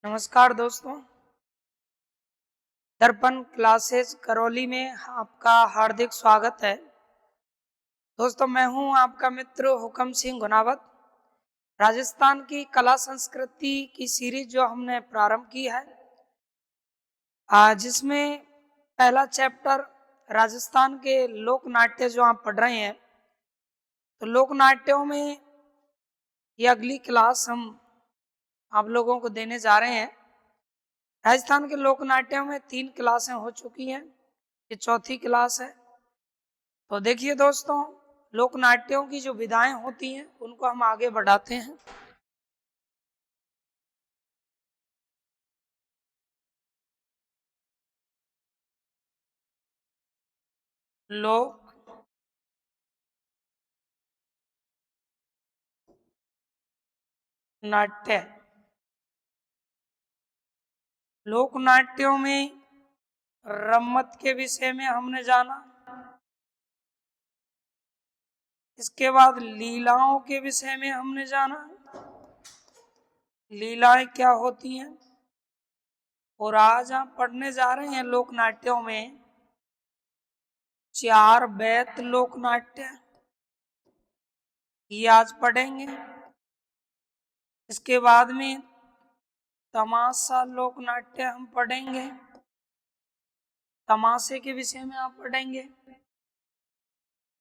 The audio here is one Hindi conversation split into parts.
नमस्कार दोस्तों। दर्पण क्लासेस करौली में आपका हार्दिक स्वागत है। दोस्तों, मैं हूं आपका मित्र हुकम सिंह गुनावत। राजस्थान की कला संस्कृति की सीरीज जो हमने प्रारंभ की है, जिसमें पहला चैप्टर राजस्थान के लोक नाट्य जो आप पढ़ रहे हैं, तो लोक नाट्यों में ये अगली क्लास हम आप लोगों को देने जा रहे हैं। राजस्थान के लोक नाट्यों में 3 क्लासें हो चुकी हैं, ये चौथी क्लास है। तो देखिए दोस्तों, लोक नाट्यों की जो विधाएं होती हैं उनको हम आगे बढ़ाते हैं। लोक नाट्य, लोक नाट्यों में रम्मत के विषय में हमने जाना। इसके बाद लीलाओं के विषय में हमने जाना, लीलाएं क्या होती हैं। और आज हम पढ़ने जा रहे हैं लोक नाट्यों में 4 बैत लोक नाट्य, ये आज पढ़ेंगे। इसके बाद में तमाशा लोक नाट्य हम पढ़ेंगे, तमाशे के विषय में आप पढ़ेंगे।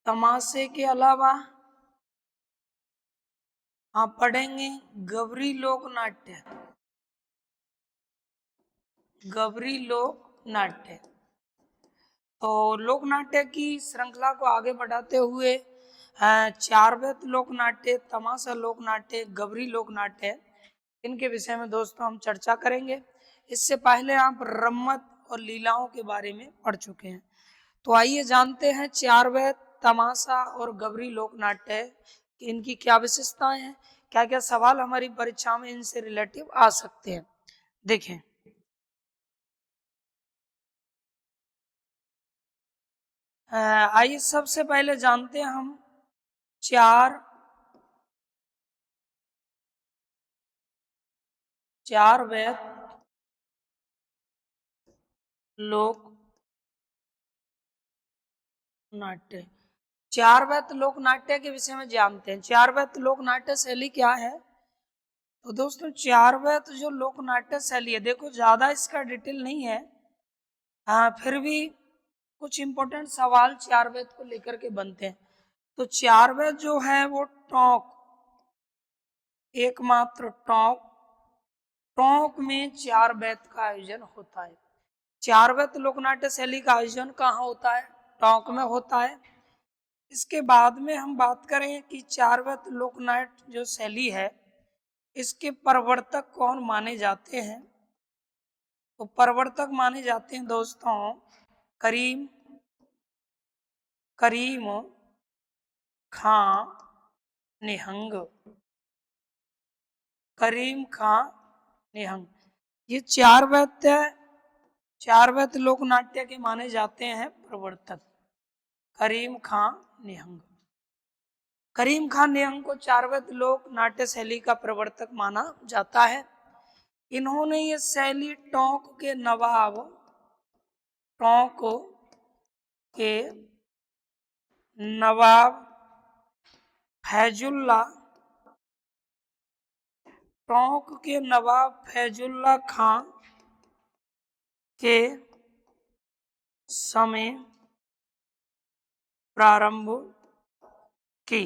तमाशे के अलावा आप पढ़ेंगे गवरी लोक नाट्य, गवरी लोक नाट्य। तो लोक नाट्य की श्रृंखला को आगे बढ़ाते हुए 4 बैत लोक नाट्य, तमाशा लोक नाट्य, गवरी लोक नाट्य, इनके विषय में दोस्तों हम चर्चा करेंगे। इससे पहले आप रम्मत और लीलाओं के बारे में पढ़ चुके हैं। तो आइए जानते हैं 4 बैत, तमाशा और गवरी लोक नाट्य कि इनकी क्या विशेषताएं हैं, क्या क्या सवाल हमारी परीक्षा में इनसे रिलेटिव आ सकते हैं। देखें, आइए सबसे पहले जानते हैं हम 4 बैत लोक नाट्य। 4 बैत लोक नाट्य के विषय में जानते हैं। 4 बैत लोक नाट्य शैली क्या है? तो दोस्तों, 4 बैत जो लोक नाट्य शैली है, देखो ज्यादा इसका डिटेल नहीं है, फिर भी कुछ इंपॉर्टेंट सवाल 4 बैत को लेकर के बनते हैं। तो 4 बैत जो है वो टोंक, एकमात्र टोंक, टोंक में 4 बैत का आयोजन होता है। 4 बैत लोक नाट्य शैली का आयोजन कहाँ होता है? टोंक में होता है। इसके बाद में हम बात करें कि 4 बैत लोक नाट्य जो शैली है, इसके प्रवर्तक कौन माने जाते हैं? तो प्रवर्तक माने जाते हैं दोस्तों करीम खां निहंग, करीम खां निहंग। ये 4 बैत लोक नाट्य के माने जाते हैं प्रवर्तक करीम खां निहंग। करीम खान निहंग को 4 बैत लोक नाट्य शैली का प्रवर्तक माना जाता है। इन्होंने ये शैली टोंक के नवाब, टोंक के नवाब फैजुल्ला, टोंक के नवाब फैजुल्ला खां के समय प्रारंभ की।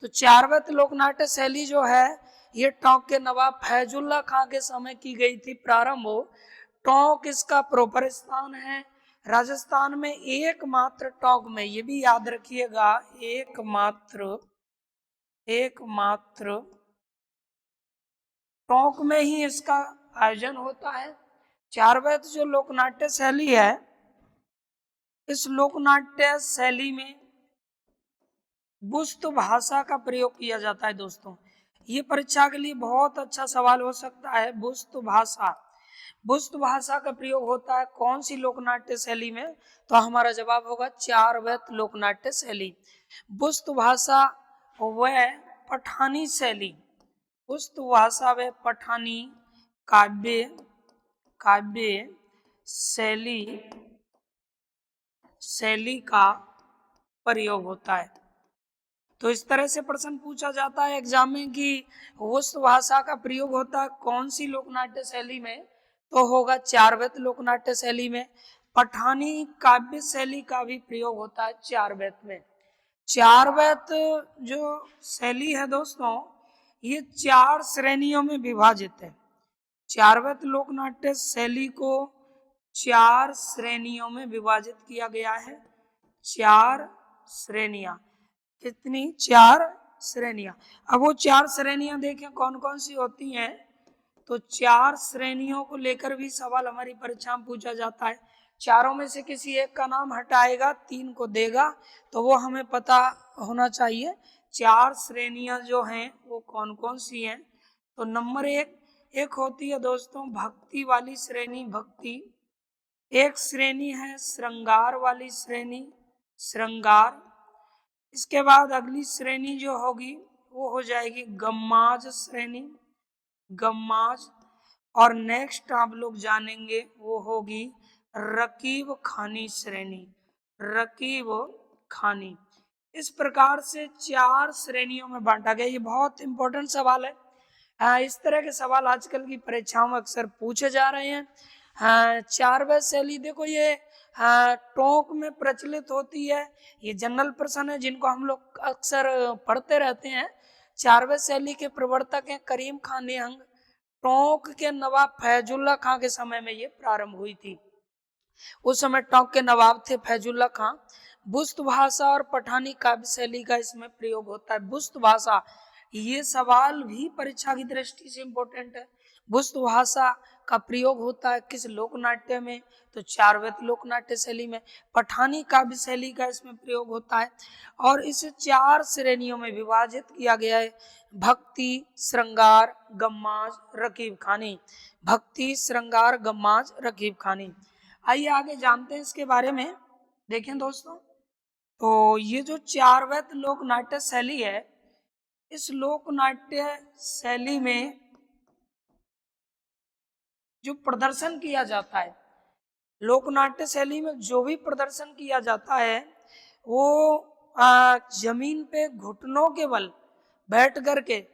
तो 4 बैत लोक नाट्य शैली जो है, ये टोंक के नवाब फैजुल्ला खां के समय की गई थी प्रारंभ। टोंक इसका प्रॉपर स्थान है। राजस्थान में एकमात्र टोंक में, ये भी याद रखिएगा, एकमात्र टोंक में ही इसका आयोजन होता है। 4 बैत जो लोक नाट्य शैली है, इस लोक नाट्य शैली में बुस्त भाषा का प्रयोग किया जाता है। दोस्तों, ये परीक्षा के लिए बहुत अच्छा सवाल हो सकता है। बुस्त भाषा का प्रयोग होता है कौन सी लोक नाट्य शैली में? तो हमारा जवाब होगा 4 बैत लोक नाट्य शैली। बुस्त भाषा व पठानी शैली, पुष्तभाषा व पठानी काव्य काव्य शैली का प्रयोग होता है। तो इस तरह से प्रश्न पूछा जाता है एग्जाम में कि उस भाषा का प्रयोग होता है कौन सी लोकनाट्य शैली में, तो होगा चारवेद लोकनाट्य शैली में। पठानी काव्य शैली का भी प्रयोग होता है चारवेद में। चारवेद जो शैली है दोस्तों, ये 4 श्रेणियों में विभाजित है। चारवेद लोकनाट्य शैली को 4 श्रेणियों में विभाजित किया गया है। 4 श्रेणियां, कितनी? 4 श्रेणियां। अब वो 4 श्रेणियां देखें कौन कौन सी होती हैं। तो 4 श्रेणियों को लेकर भी सवाल हमारी परीक्षा में पूछा जाता है। चारों में से किसी एक का नाम हटाएगा, 3 को देगा, तो वो हमें पता होना चाहिए 4 श्रेणियां जो हैं वो कौन कौन सी हैं। तो नंबर एक होती है दोस्तों भक्ति वाली श्रेणी, भक्ति। एक श्रेणी है श्रृंगार वाली श्रेणी, श्रृंगार। इसके बाद अगली श्रेणी जो होगी वो हो जाएगी गम्माज श्रेणी, गम्माज। और नेक्स्ट आप लोग जानेंगे वो होगी रकीब खानी श्रेणी, रकीब खानी। इस प्रकार से 4 श्रेणियों में बांटा गया। ये बहुत इंपॉर्टेंट सवाल है। इस तरह के सवाल आजकल की परीक्षाओं में अक्सर पूछे जा रहे हैं। चारवेद शैली देखो ये टोंक में प्रचलित होती है। ये जनरल प्रश्न है जिनको हम लोग अक्सर पढ़ते रहते हैं। चारवेद शैली के प्रवर्तक हैं करीम खान निहंग। टोंक के नवाब फैजुल्ला खां के समय में ये प्रारंभ हुई थी। उस समय टोंक के नवाब थे फैजुल्ला खां। बुस्त भाषा और पठानी काव्य शैली का इसमें प्रयोग होता है। बुस्त भाषा, ये सवाल भी परीक्षा की दृष्टि से इम्पोर्टेंट है। बुस्त भाषा का प्रयोग होता है किस लोकनाट्य में, तो चारवेद लोकनाट्य शैली में। पठानी काव्य शैली का इसमें प्रयोग होता है। और इसे 4 श्रेणियों में विभाजित किया गया है। भक्ति, श्रृंगार, गम्माज, रकीब खानी। भक्ति, श्रृंगार, गम्माज, रकीब खानी। आइए आगे जानते हैं इसके बारे में। देखें दोस्तों, तो ये जो चारवेद लोकनाट्य शैली है, इस लोकनाट्य शैली में जो प्रदर्शन किया जाता है, लोकनाट्य शैली में जो भी प्रदर्शन किया जाता है वो जमीन पे घुटनों के बल बैठ करके,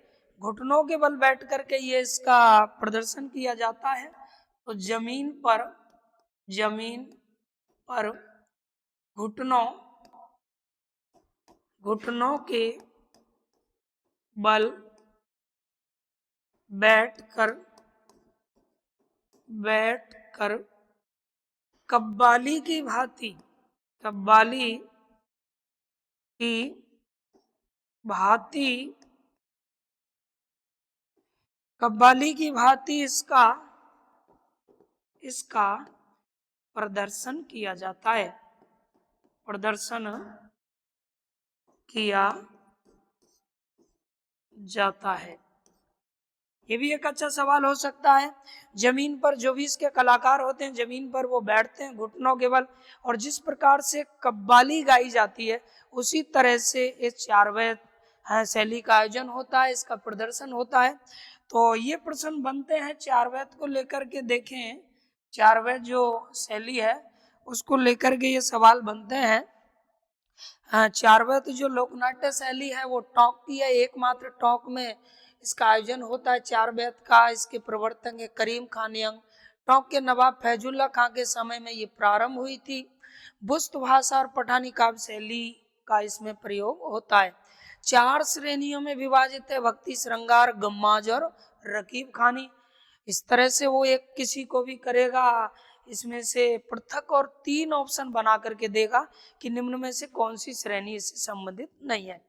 घुटनों के बल बैठ करके ये इसका प्रदर्शन किया जाता है। तो जमीन पर घुटनों के बल बैठकर कव्वाली की भांति इसका प्रदर्शन किया जाता है, प्रदर्शन किया जाता है। ये भी एक अच्छा सवाल हो सकता है। जमीन पर जो भी इसके कलाकार होते हैं, जमीन पर वो बैठते हैं घुटनों के बल, और जिस प्रकार से कव्वाली गाई जाती है उसी तरह से इस चारवेद शैली का आयोजन होता है, इसका प्रदर्शन होता है। तो ये प्रश्न बनते हैं चारवेद को लेकर के। देखें, चारवेद जो शैली है उसको लेकर के ये सवाल बनते हैं। चारवेद जो लोकनाट्य शैली है वो टोंक की है। एकमात्र टोंक में इसका आयोजन होता है चारवेद का। इसके प्रवर्तक है करीम खान निहंग। टोंक के नवाब फैजुल्ला खां के समय में ये प्रारंभ हुई थी। बुस्त भाषा और पठानी काव्य शैली का इसमें प्रयोग होता है। 4 श्रेणियों में विभाजित है, भक्ति, श्रृंगार, गम्माज और रकीब खानी। इस तरह से वो एक किसी को भी करेगा इसमें से पृथक और 3 ऑप्शन बना करके देगा कि निम्न में से कौन सी श्रेणी इससे संबंधित नहीं है।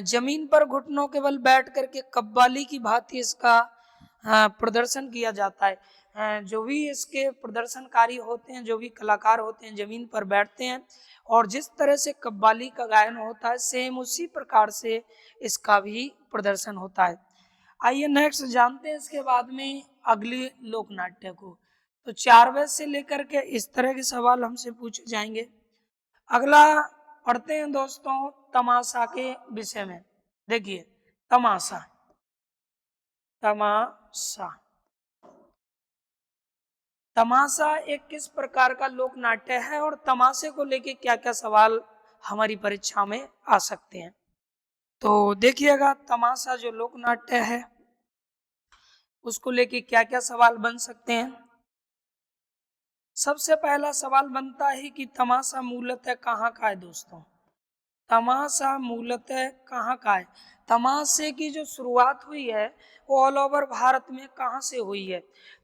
जमीन पर घुटनों के बल बैठ करके कव्वाली की भांति इसका प्रदर्शन किया जाता है। जो भी इसके प्रदर्शनकारी होते हैं, जो भी कलाकार होते हैं, जमीन पर बैठते हैं और जिस तरह से कव्वाली का गायन होता है सेम उसी प्रकार से इसका भी प्रदर्शन होता है। आइए नेक्स्ट जानते हैं इसके बाद में अगली लोकनाट्य को। तो चारवेद से लेकर के इस तरह के सवाल हमसे पूछे जाएंगे। अगला पढ़ते हैं दोस्तों तमाशा के विषय में। देखिए, तमाशा तमाशा। तमाशा एक किस प्रकार का लोक नाट्य है और तमाशे को लेके क्या क्या सवाल हमारी परीक्षा में आ सकते हैं? तो देखिएगा, तमाशा जो लोक नाट्य है उसको लेके क्या क्या सवाल बन सकते हैं। सबसे पहला सवाल बनता है कि तमाशा मूलतः कहाँ का है दोस्तों? तमाशा मूलतः कहाँ का है? तमाशे की जो शुरुआत हुई है वो ऑल ओवर भारत में कहाँ से हुई है?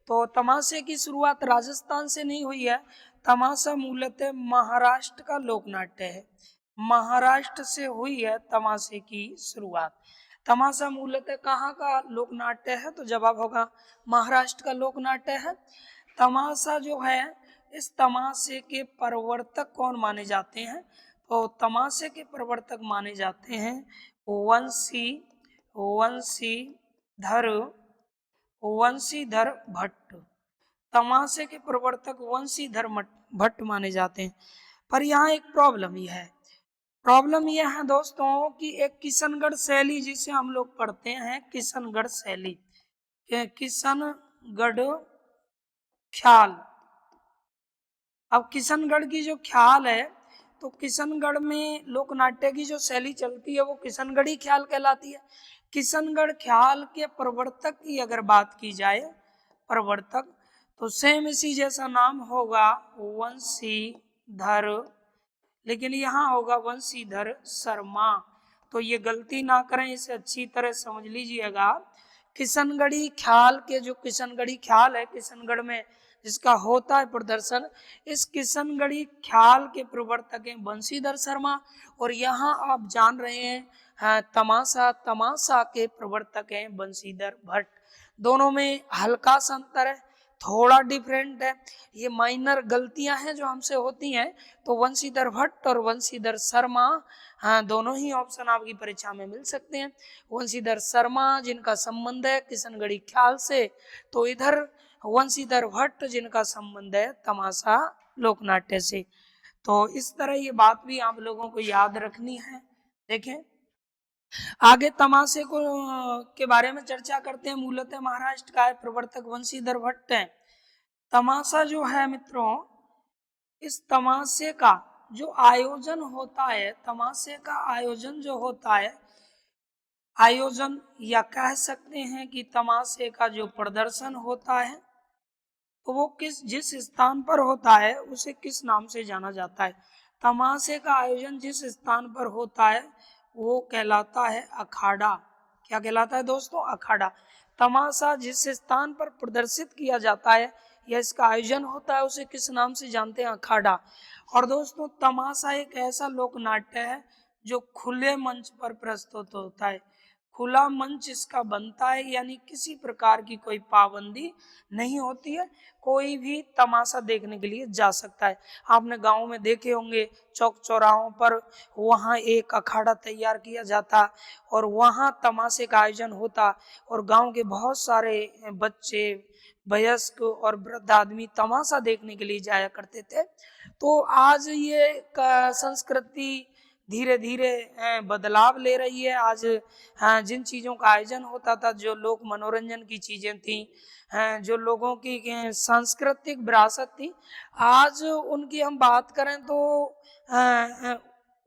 तो तमाशे की शुरुआत राजस्थान से नहीं हुई है। तमाशा मूलतः महाराष्ट्र का लोकनाट्य है। महाराष्ट्र से हुई है तमाशे की शुरुआत। तमाशा मूलतः कहाँ का लोकनाट्य है? तो जवाब होगा महाराष्ट्र का लोकनाट्य है। तमाशा जो है, इस तमाशे के प्रवर्तक कौन माने जाते हैं? तो तमाशे के प्रवर्तक माने जाते हैं वंशीधर भट्ट। तमाशे के प्रवर्तक वंशीधर भट्ट माने जाते हैं। पर यहाँ एक प्रॉब्लम यह है दोस्तों कि एक किशनगढ़ शैली जिसे हम लोग पढ़ते हैं, किशनगढ़ शैली, किशनगढ़ ख्याल। अब किशनगढ़ की जो ख्याल है, तो किशनगढ़ में लोकनाट्य की जो शैली चलती है वो किशनगढ़ी ख्याल कहलाती है। किशनगढ़ ख्याल के प्रवर्तक की अगर बात की जाए, प्रवर्तक, तो सेम इसी जैसा नाम होगा वंशीधर, लेकिन यहाँ होगा वंशीधर शर्मा। तो ये गलती ना करें, इसे अच्छी तरह समझ लीजिएगा। किशनगढ़ी ख्याल के जो किशनगढ़ी ख्याल है, किशनगढ़ में जिसका होता है प्रदर्शन, इस किशनगढ़ी ख्याल के प्रवर्तक हैं बंशीधर शर्मा। और यहाँ आप जान रहे हैं तमाशा के प्रवर्तक हैं बंशीधर भट्ट। दोनों में हल्का सा अंतर है, थोड़ा डिफरेंट है। ये माइनर गलतियां हैं जो हमसे होती हैं। तो वंशीधर भट्ट और वंशीधर शर्मा, हाँ, दोनों ही ऑप्शन आपकी परीक्षा में मिल सकते हैं। वंशीधर शर्मा जिनका संबंध है किशनगढ़ी ख्याल से, तो इधर वंशीधर भट्ट जिनका संबंध है तमाशा लोकनाट्य से। तो इस तरह ये बात भी आप लोगों को याद रखनी है। देखें, आगे तमाशे को के बारे में चर्चा करते हैं। मूलतः महाराष्ट्र का है, प्रवर्तक वंशीधर भट्ट है। तमाशा जो है मित्रों, इस तमाशे का जो आयोजन होता है, तमाशे का आयोजन जो होता है, आयोजन या कह सकते हैं कि तमाशे का जो प्रदर्शन होता है, तो वो जिस स्थान पर होता है उसे किस नाम से जाना जाता है? तमाशे का आयोजन जिस स्थान पर होता है वो कहलाता है अखाड़ा। क्या कहलाता है दोस्तों? अखाड़ा। तमाशा जिस स्थान पर प्रदर्शित किया जाता है या इसका आयोजन होता है उसे किस नाम से जानते हैं? अखाड़ा। और दोस्तों, तमाशा एक ऐसा लोक नाट्य है जो खुले मंच पर प्रस्तुत होता है। खुला मंच इसका बनता है, यानी किसी प्रकार की कोई पाबंदी नहीं होती है, कोई भी तमाशा देखने के लिए जा सकता है। आपने गांव में देखे होंगे चौक चौराहों पर, वहाँ एक अखाड़ा तैयार किया जाता और वहाँ तमाशे का आयोजन होता और गांव के बहुत सारे बच्चे, वयस्क और वृद्ध आदमी तमाशा देखने के लिए जाया करते थे। तो आज ये संस्कृति धीरे धीरे बदलाव ले रही है। आज जिन चीज़ों का आयोजन होता था, जो लोक मनोरंजन की चीज़ें थी, जो लोगों की सांस्कृतिक विरासत थी, आज उनकी हम बात करें तो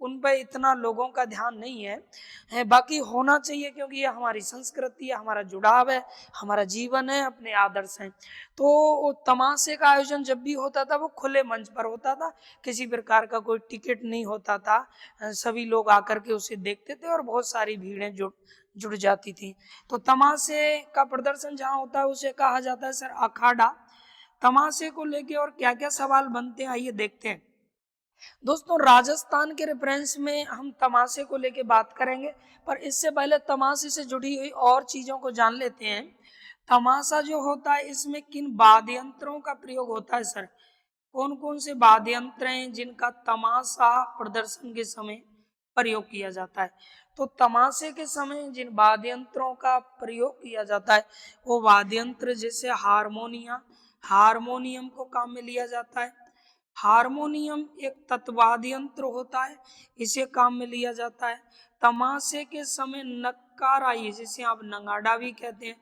उन पर इतना लोगों का ध्यान नहीं है। बाकी होना चाहिए, क्योंकि ये हमारी संस्कृति है, हमारा जुड़ाव है, हमारा जीवन है, अपने आदर्श हैं। तो तमाशे का आयोजन जब भी होता था वो खुले मंच पर होता था, किसी प्रकार का कोई टिकट नहीं होता था, सभी लोग आकर के उसे देखते थे और बहुत सारी भीड़ें जुड़ जाती थी। तो तमाशे का प्रदर्शन जहाँ होता है उसे कहा जाता है सर अखाड़ा। तमाशे को लेके और क्या क्या सवाल बनते हैं, आइए देखते हैं। दोस्तों, राजस्थान के रेफरेंस में हम तमाशे को लेके बात करेंगे, पर इससे पहले तमाशे से जुड़ी हुई और चीजों को जान लेते हैं। तमाशा जो होता है इसमें किन वाद्य यंत्रों का प्रयोग होता है सर? कौन कौन से वाद्य यंत्र हैं जिनका तमाशा प्रदर्शन के समय प्रयोग किया जाता है? तो तमाशे के समय जिन वाद्य यंत्रों का प्रयोग किया जाता है वो वाद्य यंत्र जैसे हारमोनियम को काम में लिया जाता है। हारमोनियम एक तत्वाद्य यंत्र होता है, इसे काम में लिया जाता है। तमाशे के समय नक्काराई, जिसे आप नगाड़ा भी कहते हैं,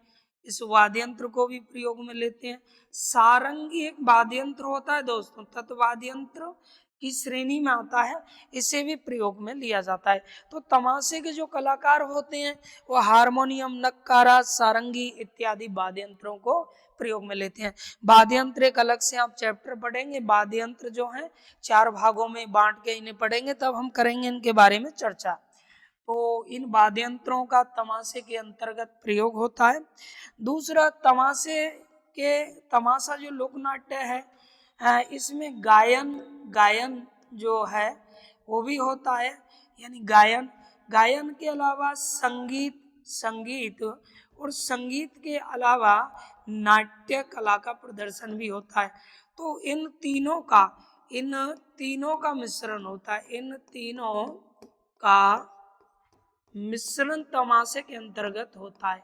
इस वाद्य यंत्र को भी प्रयोग में लेते हैं। सारंगी एक वाद्य यंत्र होता है दोस्तों, तत्वाद्य यंत्र की श्रेणी में आता है, इसे भी प्रयोग में लिया जाता है। तो तमाशे के जो कलाकार होते हैं वो हारमोनियम, नक्कारा, सारंगी इत्यादि वाद्य यंत्रों को प्रयोग में लेते हैं। वाद्य यंत्र एक अलग से आप चैप्टर पढ़ेंगे, वाद्य यंत्र जो है 4 भागों में बांट के इन्हें पढ़ेंगे, तब हम करेंगे इनके बारे में चर्चा। तो इन वाद्य यंत्रों का तमाशे के अंतर्गत प्रयोग होता है। दूसरा, तमाशा जो लोक नाट्य है, इसमें गायन जो है वो भी होता है, यानी गायन के अलावा संगीत और संगीत के अलावा नाट्य कला का प्रदर्शन भी होता है। तो इन तीनों का मिश्रण होता है, इन तीनों का मिश्रण तमाशे के अंतर्गत होता है।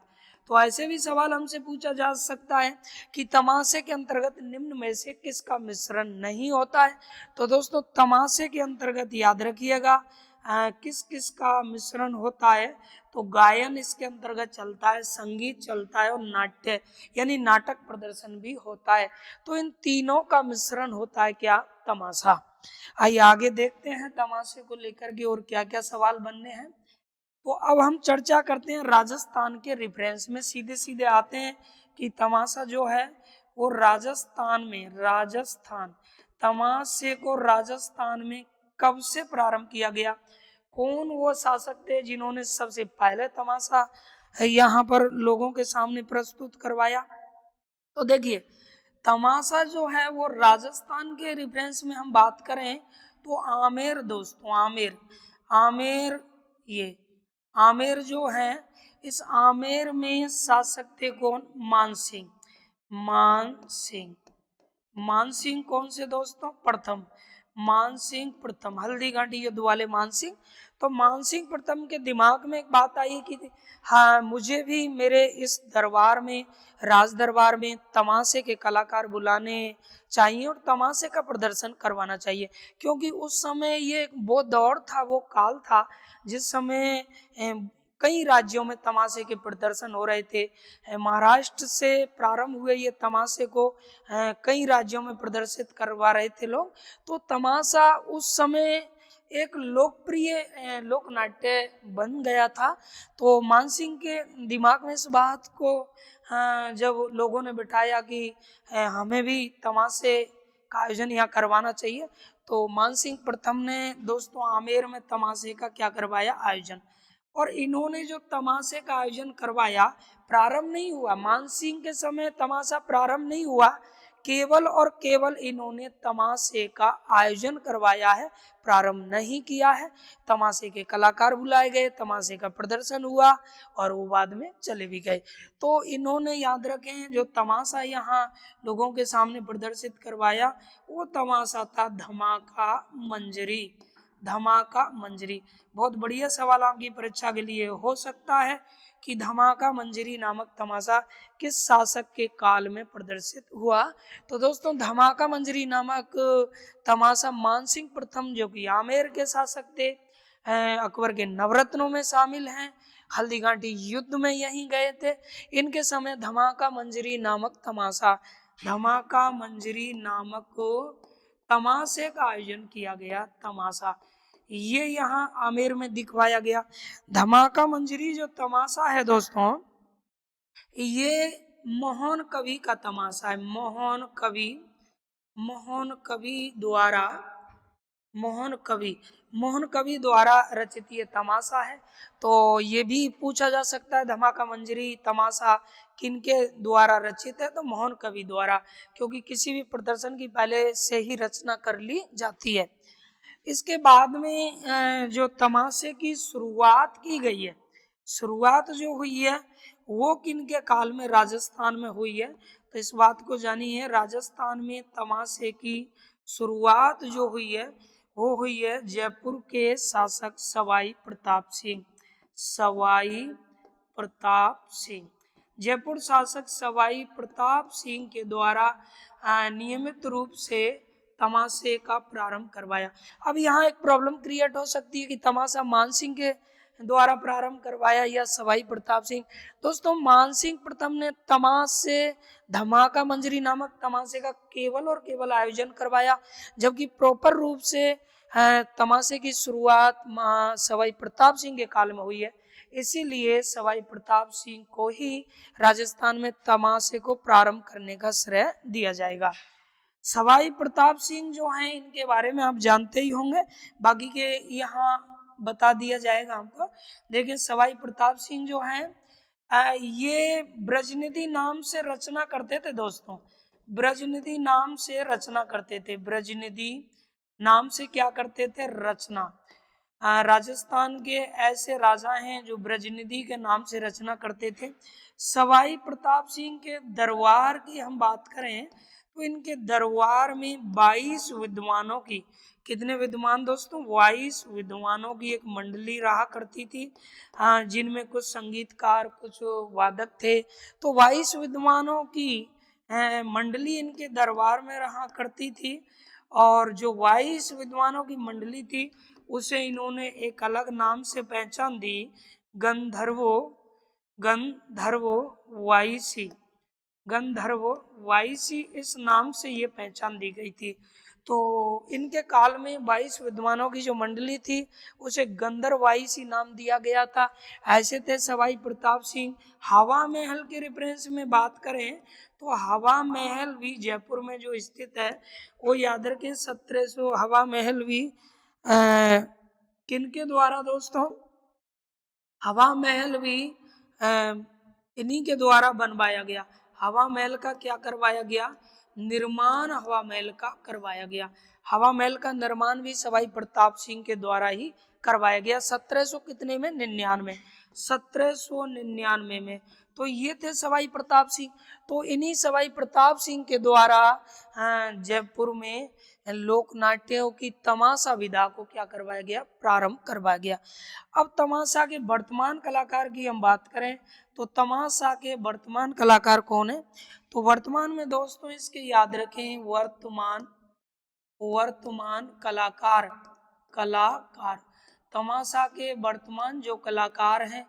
तो ऐसे भी सवाल हमसे पूछा जा सकता है कि तमाशे के अंतर्गत निम्न में से किसका मिश्रण नहीं होता है। तो दोस्तों तमाशे के अंतर्गत याद रखिएगा किस किस का मिश्रण होता है। तो गायन इसके अंतर्गत चलता है, संगीत चलता है और नाट्य यानी नाटक प्रदर्शन भी होता है। तो इन तीनों का मिश्रण होता है क्या? तमाशा। आइए आगे देखते हैं तमाशे को लेकर के और क्या क्या सवाल बनने हैं। तो अब हम चर्चा करते हैं राजस्थान के रेफरेंस में, सीधे सीधे आते हैं कि तमाशा जो है वो तमाशे को राजस्थान में कब से प्रारंभ किया गया, कौन वो शासक थे जिन्होंने सबसे पहले तमाशा यहाँ पर लोगों के सामने प्रस्तुत करवाया। तो देखिए तमाशा जो है वो राजस्थान के रेफरेंस में हम बात करें तो आमेर दोस्तों, आमेर जो है, इस आमेर में शासक थे कौन? मानसिंह कौन से दोस्तों? प्रथम, मानसिंह प्रथम, हल्दी घाटी युद्ध वाले मानसिंह। तो मानसिंह प्रथम के दिमाग में एक बात आई कि हाँ मुझे भी मेरे इस दरबार में, राज दरबार में तमाशे के कलाकार बुलाने चाहिए और तमाशे का प्रदर्शन करवाना चाहिए, क्योंकि उस समय ये वो दौर था, वो काल था जिस समय कई राज्यों में तमाशे के प्रदर्शन हो रहे थे। महाराष्ट्र से प्रारंभ हुए ये तमाशे को कई राज्यों में प्रदर्शित करवा रहे थे लोग। तो तमाशा उस समय एक लोकप्रिय लोक नाट्य बन गया था। तो मानसिंह के दिमाग में इस बात को जब लोगों ने बिठाया कि हमें भी तमाशे का आयोजन यहाँ करवाना चाहिए, तो मानसिंह प्रथम ने दोस्तों आमेर में तमाशे का क्या करवाया? आयोजन। और इन्होंने जो तमाशे का आयोजन करवाया, प्रारंभ नहीं हुआ मानसिंह के समय, तमाशा प्रारंभ नहीं हुआ, केवल और केवल इन्होंने तमाशे का आयोजन करवाया है, प्रारंभ नहीं किया है। तमाशे के कलाकार बुलाए गए, तमाशे का प्रदर्शन हुआ और वो बाद में चले भी गए। तो इन्होंने याद रखें जो तमाशा यहाँ लोगों के सामने प्रदर्शित करवाया वो तमाशा था धमाका मंजरी। बहुत बढ़िया सवाल आपकी परीक्षा के लिए हो सकता है कि धमाका मंजरी नामक तमाशा किस शासक के काल में प्रदर्शित हुआ। तो दोस्तों धमाका मंजरी नामक तमाशा मानसिंह प्रथम जो कि आमेर के शासक थे, अकबर के नवरत्नों में शामिल हैं, हल्दी घाटी युद्ध में यहीं गए थे। इनके समय धमाका मंजरी नामक तमाशे का आयोजन किया गया। तमाशा ये यहाँ आमेर में दिखवाया गया। धमाका मंजरी जो तमाशा है दोस्तों, ये मोहन कवि का तमाशा है। मोहन कवि द्वारा रचित ये तमाशा है। तो ये भी पूछा जा सकता है धमाका मंजरी तमाशा किनके द्वारा रचित है? तो मोहन कवि द्वारा, क्योंकि किसी भी प्रदर्शन की पहले से ही रचना कर ली जाती है। इसके बाद में जो तमाशे की शुरुआत की गई है, शुरुआत जो हुई है वो किनके काल में? राजस्थान में हुई है। तो इस बात को जानिए, राजस्थान में तमाशे की शुरुआत जो हुई है वो हुई है जयपुर के शासक सवाई प्रताप सिंह। जयपुर शासक सवाई प्रताप सिंह के द्वारा नियमित रूप से तमाशे का प्रारंभ करवाया। अब यहाँ एक प्रॉब्लम क्रिएट हो सकती है कि तमाशा मानसिंह के द्वारा प्रारंभ करवाया या सवाई प्रताप सिंह? दोस्तों मानसिंह प्रथम ने तमाशे धमाका मंजरी नामक तमाशे का केवल और केवल आयोजन करवाया, जबकि प्रॉपर रूप से तमाशे की शुरुआत सवाई प्रताप सिंह के काल में हुई है। इसीलिए सवाई प्रताप सिंह को ही राजस्थान में तमाशे को प्रारंभ करने का श्रेय दिया जाएगा। सवाई प्रताप सिंह जो हैं इनके बारे में आप जानते ही होंगे, बाकी के यहाँ बता दिया जाएगा आपको। देखिए सवाई प्रताप सिंह जो हैं ये ब्रजनिधि नाम से रचना करते थे दोस्तों, ब्रजनिधि नाम से रचना करते थे, ब्रजनिधि नाम से क्या करते थे? रचना। राजस्थान के ऐसे राजा हैं जो ब्रजनिधि के नाम से रचना करते थे। सवाई प्रताप सिंह के दरबार की हम बात करें तो इनके दरबार में 22 विद्वानों की, कितने विद्वान दोस्तों? 22 विद्वानों की एक मंडली रहा करती थी, जिनमें कुछ संगीतकार कुछ वादक थे। तो 22 विद्वानों की मंडली इनके दरबार में रहा करती थी, और जो 22 विद्वानों की मंडली थी उसे इन्होंने एक अलग नाम से पहचान दी, गंधर्वो वाईसी, गंधर्वो वाईसी इस नाम से ये पहचान दी गई थी। तो इनके काल में 22 विद्वानों की जो मंडली थी उसे गंधर्वाईसी नाम दिया गया था। ऐसे थे सवाई प्रताप सिंह। हवा महल के रेफरेंस में बात करें तो हवा महल भी जयपुर में जो स्थित है वो याद रखें 1700। हवा महल भी किनके द्वारा दोस्तों? हवा महल भी इन्हीं के द्वारा बनवाया गया। हवा महल का क्या करवाया गया? निर्माण हवा महल का करवाया गया। हवा महल का निर्माण भी सवाई प्रताप सिंह के द्वारा ही करवाया गया 1700 कितने में? 99, 1799 में। तो ये थे सवाई प्रताप सिंह। तो इन्हीं सवाई प्रताप सिंह के द्वारा जयपुर में लोक नाट्यों की तमाशा विधा को क्या करवाया गया? प्रारंभ करवाया गया। अब तमाशा के वर्तमान कलाकार की हम बात करें तो तमाशा के वर्तमान कलाकार कौन है? तो वर्तमान में दोस्तों इसके याद रखें वर्तमान कलाकार तमाशा के वर्तमान जो कलाकार हैं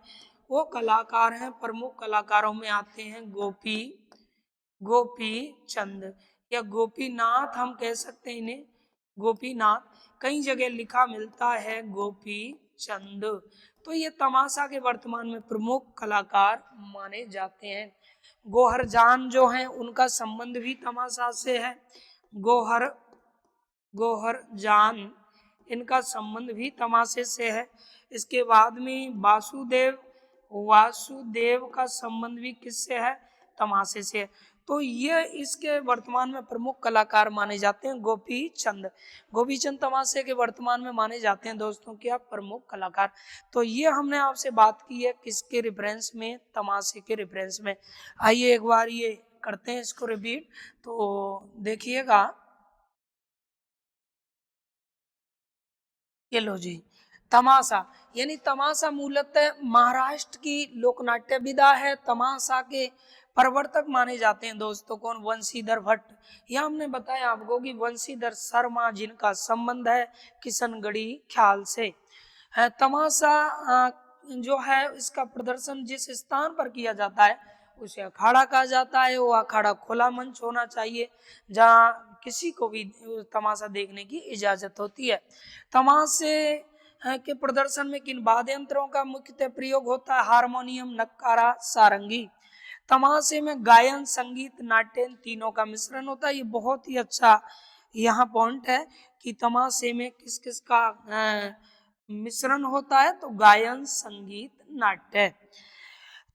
वो कलाकार हैं, प्रमुख कलाकारों में आते हैं गोपी चंद या गोपीनाथ, हम कह सकते हैं इन्हें गोपीनाथ, कई जगह लिखा मिलता है गोपी चंद। तो ये तमाशा के वर्तमान में प्रमुख कलाकार माने जाते हैं। गोहर जान जो हैं उनका संबंध भी तमाशा से है, गोहर जान इनका संबंध भी तमाशे से है। इसके बाद में वासुदेव का संबंध भी किससे है? तमाशे से है। तो ये इसके वर्तमान में प्रमुख कलाकार माने जाते हैं गोपी चंद तमाशे के वर्तमान में माने जाते हैं दोस्तों क्या? प्रमुख कलाकार। तो ये हमने आपसे बात की है किसके रेफरेंस में? तमाशे के रेफरेंस में। आइए एक बार ये करते हैं इसको रिपीट, तो देखिएगा। ये लो जी, तमाशा यानी तमाशा मूलतः महाराष्ट्र की लोकनाट्य विधा है। तमाशा के प्रवर्तक माने जाते हैं दोस्तों कौन? वंशीधर भट्ट। यह हमने बताया आपको कि वंशीधर शर्मा जिनका संबंध है किशनगढ़ी ख्याल से। तमाशा जो है इसका प्रदर्शन जिस स्थान पर किया जाता है उसे अखाड़ा कहा जाता है। वो अखाड़ा खुला मंच होना चाहिए जहाँ किसी को भी तमाशा देखने की इजाजत होती है। तमाशे के प्रदर्शन में किन वाद्य यंत्रों का मुख्यतः प्रयोग होता है? हारमोनियम, नक्कारा, सारंगी। तमाशे में गायन, संगीत, नाट्य तीनों का मिश्रण होता है। ये बहुत ही अच्छा यहाँ पॉइंट है कि तमाशे में किस किस का मिश्रण होता है? तो गायन, संगीत, नाट्य।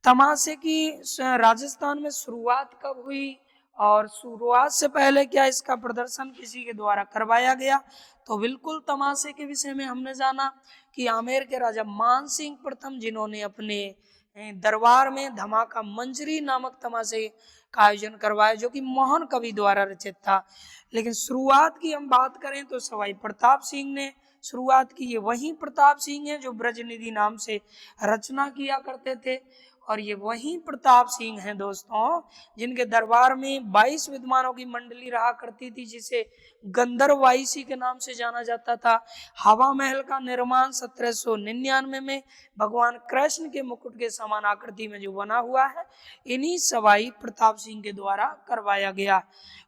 तमाशे की राजस्थान में शुरुआत कब हुई और शुरुआत से पहले क्या इसका प्रदर्शन किसी के द्वारा करवाया गया? तो बिल्कुल तमाशे के विषय में हमने जाना कि आमेर के राजा मानसिंह प्रथम जिन्होंने अपने दरबार में धमाका मंजरी नामक तमाशे का आयोजन करवाया जो कि मोहन कवि द्वारा रचित था। लेकिन शुरुआत की हम बात करें तो सवाई प्रताप सिंह ने शुरुआत की। ये वही प्रताप सिंह है जो ब्रजनिधि नाम से रचना किया करते थे और ये वही प्रताप सिंह हैं दोस्तों, जिनके दरबार में 22 विद्वानों की मंडली रहा करती थी, जिसे गंधर्व वाइसी के नाम से जाना जाता था। हवा महल का निर्माण 1799 में भगवान कृष्ण के मुकुट के समान आकृति में जो बना हुआ है, इन्हीं सवाई प्रताप सिंह के द्वारा करवाया गया।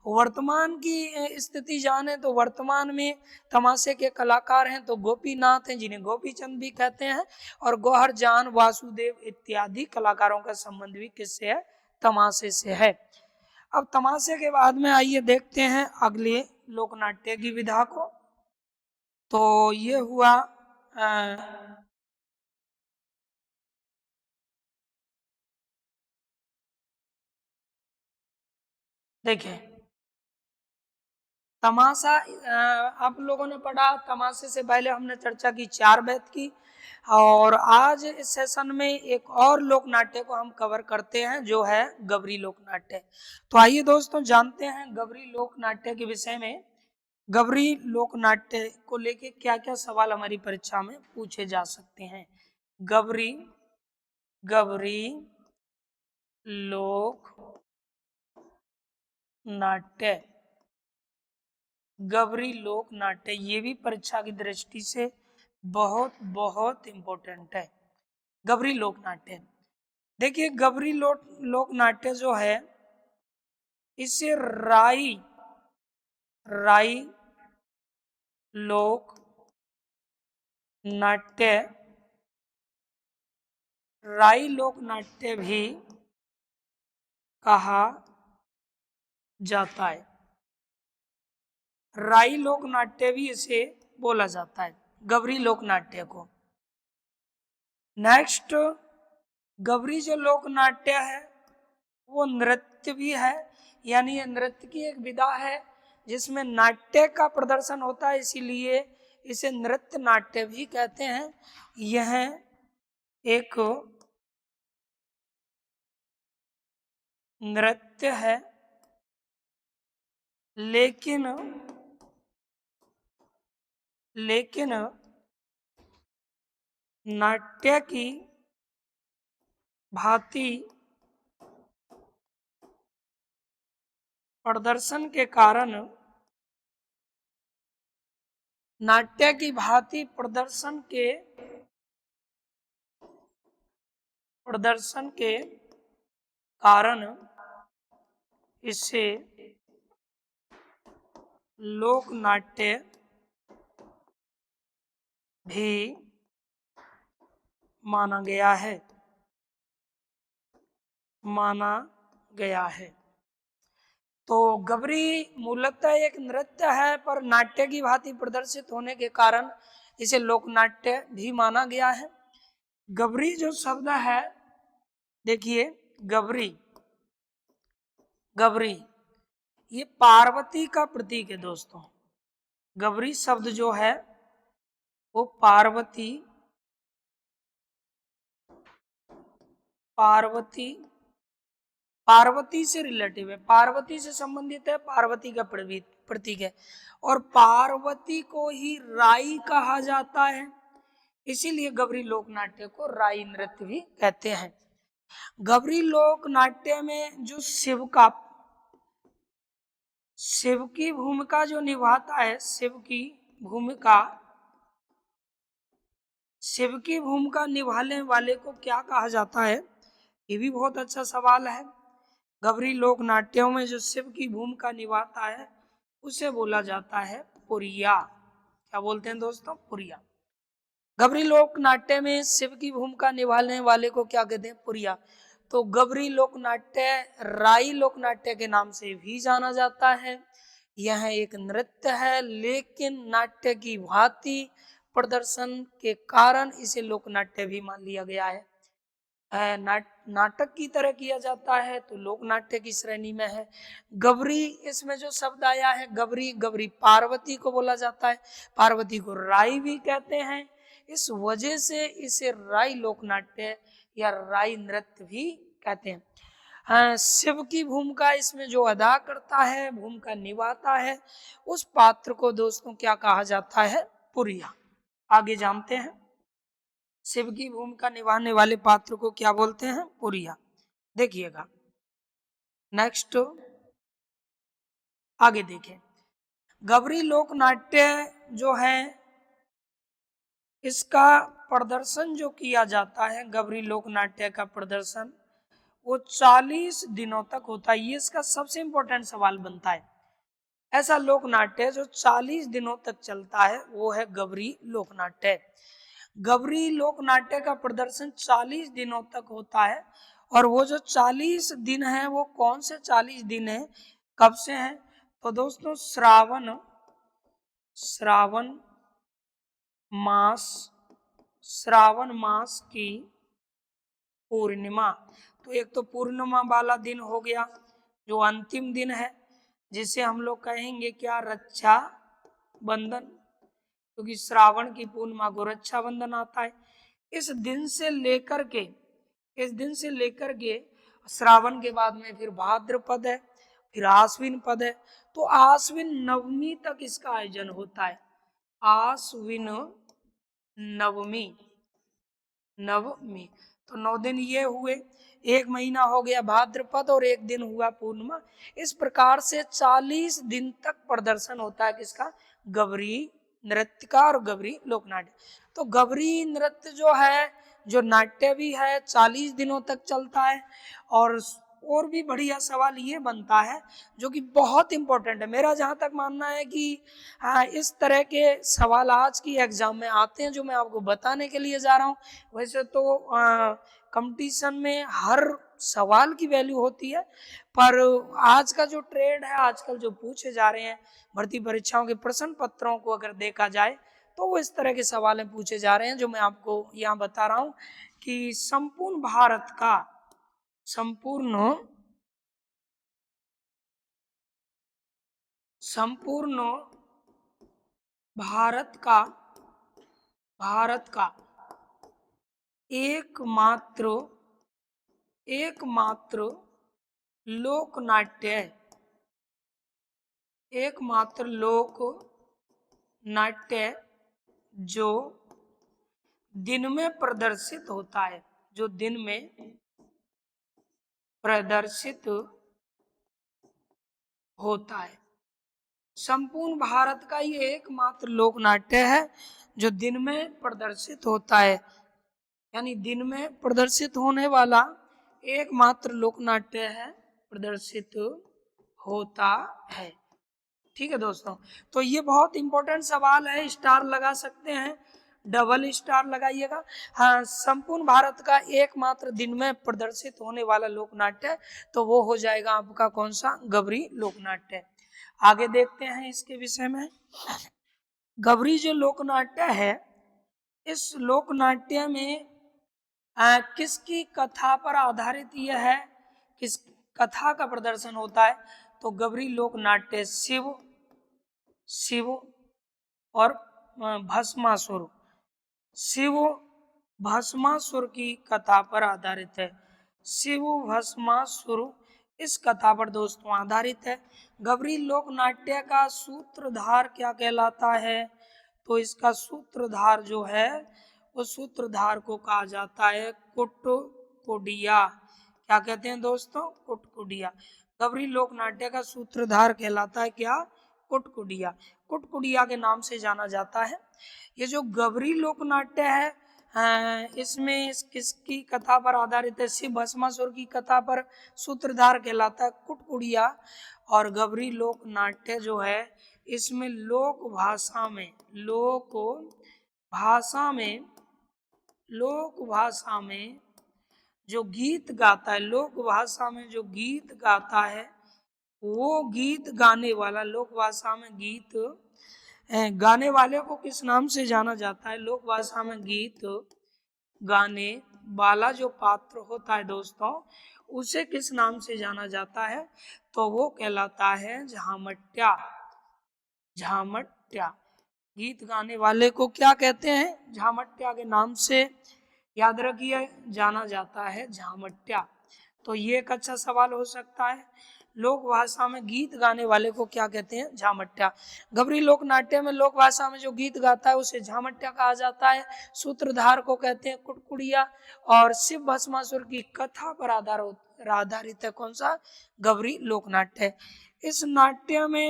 वर्तमान की स्थिति जाने तो वर्तमान में तमाशे के कलाकार हैं तो गोपीनाथ हैं, जिन्हें गोपीचंद भी कहते हैं, और गौहर जान, वासुदेव इत्यादि कलाकारों का संबंध भी किससे है? तमाशे से है। अब तमाशे के बाद में आइए देखते हैं अगले लोकनाट्य की विधा को। तो ये हुआ देखिए तमाशा, आप लोगों ने पढ़ा, तमाशे से पहले हमने चर्चा की चार बेत की, और आज इस सेशन में एक और लोक नाट्य को हम कवर करते हैं जो है गबरी लोक नाट्य। तो आइए दोस्तों जानते हैं गबरी लोक नाट्य के विषय में। गबरी लोक नाट्य को लेके क्या क्या सवाल हमारी परीक्षा में पूछे जा सकते हैं। गबरी गबरी लोक नाट्य, गबरी लोक नाट्य, ये भी परीक्षा की दृष्टि से बहुत बहुत इंपॉर्टेंट है। गबरी लोक नाट्य, देखिए गबरी लोक नाट्य जो है, इसे राई लोक नाट्य, राई लोक नाट्य भी कहा जाता है। राई लोक नाट्य भी इसे बोला जाता है, गबरी लोक नाट्य को। नेक्स्ट, गबरी जो लोक नाट्य है वो नृत्य भी है, यानी ये नृत्य की एक विधा है जिसमें नाट्य का प्रदर्शन होता है, इसीलिए इसे नृत्य नाट्य भी कहते हैं। यह एक नृत्य है, लेकिन नाट्य की भांति प्रदर्शन के कारण, नाट्य की भांति प्रदर्शन के कारण इसे लोक नाट्य भी माना गया है। तो गबरी मूलतः एक नृत्य है, पर नाट्य की भांति प्रदर्शित होने के कारण इसे लोक नाट्य भी माना गया है। गबरी जो शब्द है, देखिए गबरी ये पार्वती का प्रतीक है दोस्तों। गबरी शब्द जो है वो पार्वती से रिलेटिव है, पार्वती से संबंधित है, पार्वती का प्रतीक है, और पार्वती को ही राई कहा जाता है, इसीलिए गबरी लोक नाट्य को राई नृत्य भी कहते हैं। गबरी लोक नाट्य में जो शिव की भूमिका जो निभाता है, शिव की भूमिका निभाने वाले को क्या कहा जाता है? ये भी बहुत अच्छा सवाल है। गबरी लोक नाट्यों में जो शिव की भूमिका निभाता है उसे बोला जाता है पुरिया। क्या बोलते हैं दोस्तों? पुरिया। गबरी लोक नाट्य में शिव की भूमिका निभाने वाले को क्या कहते हैं? पुरिया। तो गबरी लोक नाट्य राई लोक नाट्य के नाम से भी जाना जाता है। यह एक नृत्य है, लेकिन नाट्य की भांति प्रदर्शन के कारण इसे लोक नाट्य भी मान लिया गया है। नाटक की तरह किया जाता है तो लोक नाट्य की श्रेणी में है। गबरी, इसमें जो शब्द आया है गबरी पार्वती को बोला जाता है, पार्वती को राई भी कहते हैं, इस वजह से इसे राई लोक नाट्य या राई नृत्य भी कहते हैं। शिव की भूमिका इसमें जो अदा करता है, भूमिका निभाता है, उस पात्र को दोस्तों क्या कहा जाता है? पुरिया। आगे जानते हैं। शिव की भूमिका निभाने वाले पात्र को क्या बोलते हैं? पुरिया। देखिएगा नेक्स्ट आगे देखें। गबरी लोक नाट्य जो है इसका प्रदर्शन जो किया जाता है, गबरी लोक नाट्य का प्रदर्शन वो 40 दिनों तक होता है। ये इसका सबसे इंपॉर्टेंट सवाल बनता है। ऐसा लोक नाट्य जो 40 दिनों तक चलता है वो है गबरी लोक नाट्य। गबरी लोक नाट्य का प्रदर्शन 40 दिनों तक होता है। और वो जो 40 दिन है वो कौन से 40 दिन है, कब से हैं? तो दोस्तों श्रावण मास की पूर्णिमा। तो एक तो पूर्णिमा वाला दिन हो गया जो अंतिम दिन है, जिसे हम लोग कहेंगे क्या? रक्षा बंधन, क्योंकि श्रावण की पूर्णिमा को रक्षा बंधन आता है। इस दिन से लेकर के श्रावण के बाद में फिर भाद्रपद है, फिर आश्विन पद है। तो आश्विन नवमी तक इसका आयोजन होता है। आश्विन नवमी तो 9 दिन ये हुए, 1 महीना हो गया भाद्रपद और 1 दिन हुआ पूर्णिमा। इस प्रकार से 40 दिन तक प्रदर्शन होता है किसका? गबरी नृत्य का और गबरी लोक नाट्य। तो गबरी नृत्य जो है, जो नाट्य भी है 40 दिनों तक चलता है। और भी बढ़िया सवाल ये बनता है जो कि बहुत इंपॉर्टेंट है। मेरा जहाँ तक मानना है कि इस तरह के सवाल आज की एग्जाम में आते हैं जो मैं आपको बताने के लिए जा रहा हूँ। वैसे तो कंपटीशन में हर सवाल की वैल्यू होती है, पर आज का जो ट्रेंड है, आजकल जो पूछे जा रहे हैं भर्ती परीक्षाओं के प्रश्न पत्रों को अगर देखा जाए तो वो इस तरह के सवाल पूछे जा रहे हैं जो मैं आपको यहाँ बता रहा हूँ कि संपूर्ण भारत का एकमात्र लोक नाट्य जो दिन में प्रदर्शित होता है, संपूर्ण भारत का ये एकमात्र लोक नाट्य है जो दिन में प्रदर्शित होता है। यानी दिन में प्रदर्शित होने वाला एकमात्र लोक नाट्य है, प्रदर्शित होता है। ठीक है दोस्तों, तो ये बहुत इंपॉर्टेंट सवाल है, स्टार लगा सकते हैं, डबल स्टार लगाइएगा। हाँ, संपूर्ण भारत का एकमात्र दिन में प्रदर्शित होने वाला लोक नाट्य, तो वो हो जाएगा आपका कौन सा? गबरी लोक नाट्य। आगे देखते हैं इसके विषय में। गबरी जो लोक नाट्य है, इस लोक नाट्य में किसकी कथा पर आधारित यह है, किस कथा का प्रदर्शन होता है? तो गबरी लोक नाट्य शिव और भस्मासुर की कथा पर आधारित है। शिव भस्मासुर इस कथा पर दोस्तों आधारित है। गबरी लोक नाट्य का सूत्रधार क्या कहलाता है? तो इसका सूत्रधार जो है, उस सूत्रधार को कहा जाता है कुटकुडिया। क्या कहते हैं दोस्तों? कुटकुडिया। गबरी लोक नाट्य का सूत्रधार कहलाता है क्या? कुटकुडिया। कुटकुडिया के नाम से जाना जाता है। ये जो गबरी लोक नाट्य है, इसमें किसकी कथा पर आधारित है? शिव भस्मासुर की कथा पर सूत्रधार कहलाता है कुटकुडिया। और गबरी लोक नाट्य जो है, इसमें लोक भाषा में जो गीत गाता है, वो गीत गाने वाला, लोक भाषा में गीत गाने वाले को किस नाम से जाना जाता है? लोक भाषा में गीत गाने वाला जो पात्र होता है दोस्तों, उसे किस नाम से जाना जाता है? तो वो कहलाता है झामट्या। गीत गाने वाले को क्या कहते हैं? झामट्या के नाम से याद रखिए, जाना जाता है झामट्या। तो ये एक अच्छा सवाल हो सकता है। लोक भाषा में गीत गाने वाले को क्या कहते हैं? झामट्या। गभरी लोक नाट्य में लोक भाषा में जो गीत गाता है उसे झामट्या कहा जाता है। सूत्रधार को कहते हैं कुटकुड़िया। और शिव भस्मासुर की कथा पर आधारित है कौन सा? गभरी लोक नाट्य। इस नाट्य में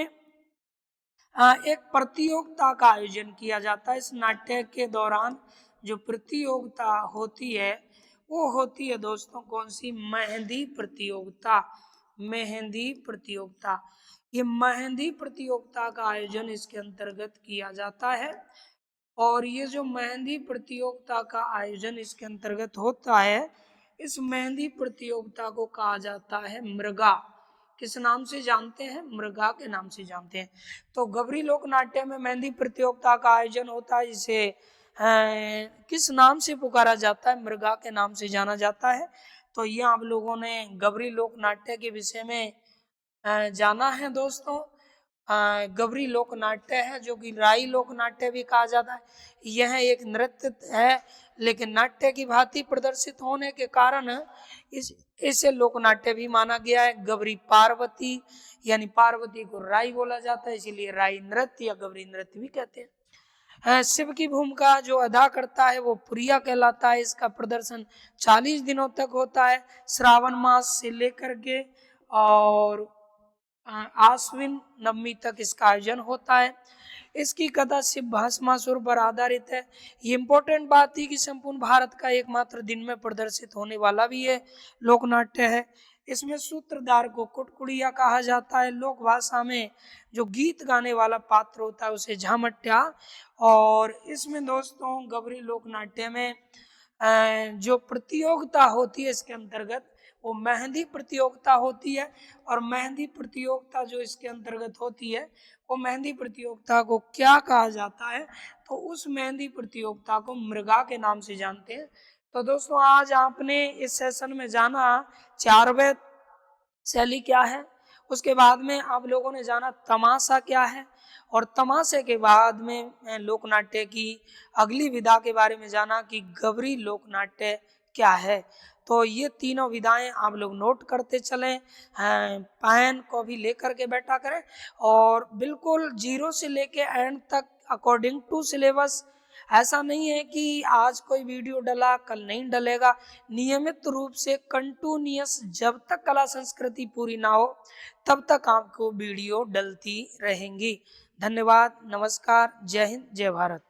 एक प्रतियोगिता का आयोजन किया जाता है। इस नाट्य के दौरान जो प्रतियोगिता होती है वो होती है दोस्तों कौन सी? मेहंदी प्रतियोगिता। मेहंदी प्रतियोगिता, ये मेहंदी प्रतियोगिता का आयोजन इसके अंतर्गत किया जाता है। और ये जो मेहंदी प्रतियोगिता का आयोजन इसके अंतर्गत होता है, इस मेहंदी प्रतियोगिता को कहा जाता है मृगा। किस नाम से जानते हैं? मृगा के नाम से जानते हैं। तो गभरी लोक नाट्य में मेहंदी प्रतियोगिता का आयोजन होता है, जिसे किस नाम से पुकारा जाता है? मृगा के नाम से जाना जाता है। तो ये आप लोगों ने गभरी लोक नाट्य के विषय में जाना है दोस्तों। गभरी लोक नाट्य है जो कि राई लोक नाट्य भी कहा जाता है। यह एक नृत्य है, लेकिन नाट्य की भांति प्रदर्शित होने के कारण इसे लोक नाट्य भी माना गया है। गभरी पार्वती, यानी पार्वती को राई बोला जाता है, इसीलिए राई नृत्य या गभरी नृत्य भी कहते हैं। शिव की भूमिका जो अदा करता है वो प्रिया कहलाता है। इसका प्रदर्शन 40 दिनों तक होता है, श्रावण मास से लेकर के और आश्विन नवमी तक इसका आयोजन होता है। इसकी कथा शिव भस्मासुर पर आधारित है। ये इम्पोर्टेंट बात थी कि संपूर्ण भारत का एकमात्र दिन में प्रदर्शित होने वाला भी ये लोकनाट्य है। इसमें सूत्रधार को कुटकुड़िया कहा जाता है। लोक भाषा में जो गीत गाने वाला पात्र होता है उसे झामट्या। और इसमें दोस्तों गभरी लोक नाट्य में जो प्रतियोगिता होती है इसके अंतर्गत वो मेहंदी प्रतियोगिता होती है। और मेहंदी प्रतियोगिता जो इसके अंतर्गत होती है वो मेहंदी प्रतियोगिता को क्या कहा जाता है? तो उस मेहंदी प्रतियोगिता को मृगा के नाम से जानते हैं। तो दोस्तों आज आपने इस सेशन में जाना चारवेद शैली क्या है, उसके बाद में आप लोगों ने जाना तमाशा क्या है, और तमाशे के बाद में लोकनाट्य की अगली विधा के बारे में जाना कि गभरी लोकनाट्य क्या है। तो ये तीनों विधाएं आप लोग नोट करते चलें, पेन को भी लेकर के बैठा करें और बिल्कुल 0 से लेके एंड तक अकॉर्डिंग टू सिलेबस। ऐसा नहीं है कि आज कोई वीडियो डला कल नहीं डलेगा। नियमित रूप से कंटिन्यूअस जब तक कला संस्कृति पूरी ना हो तब तक आपको वीडियो डलती रहेंगी। धन्यवाद, नमस्कार, जय हिंद, जय भारत।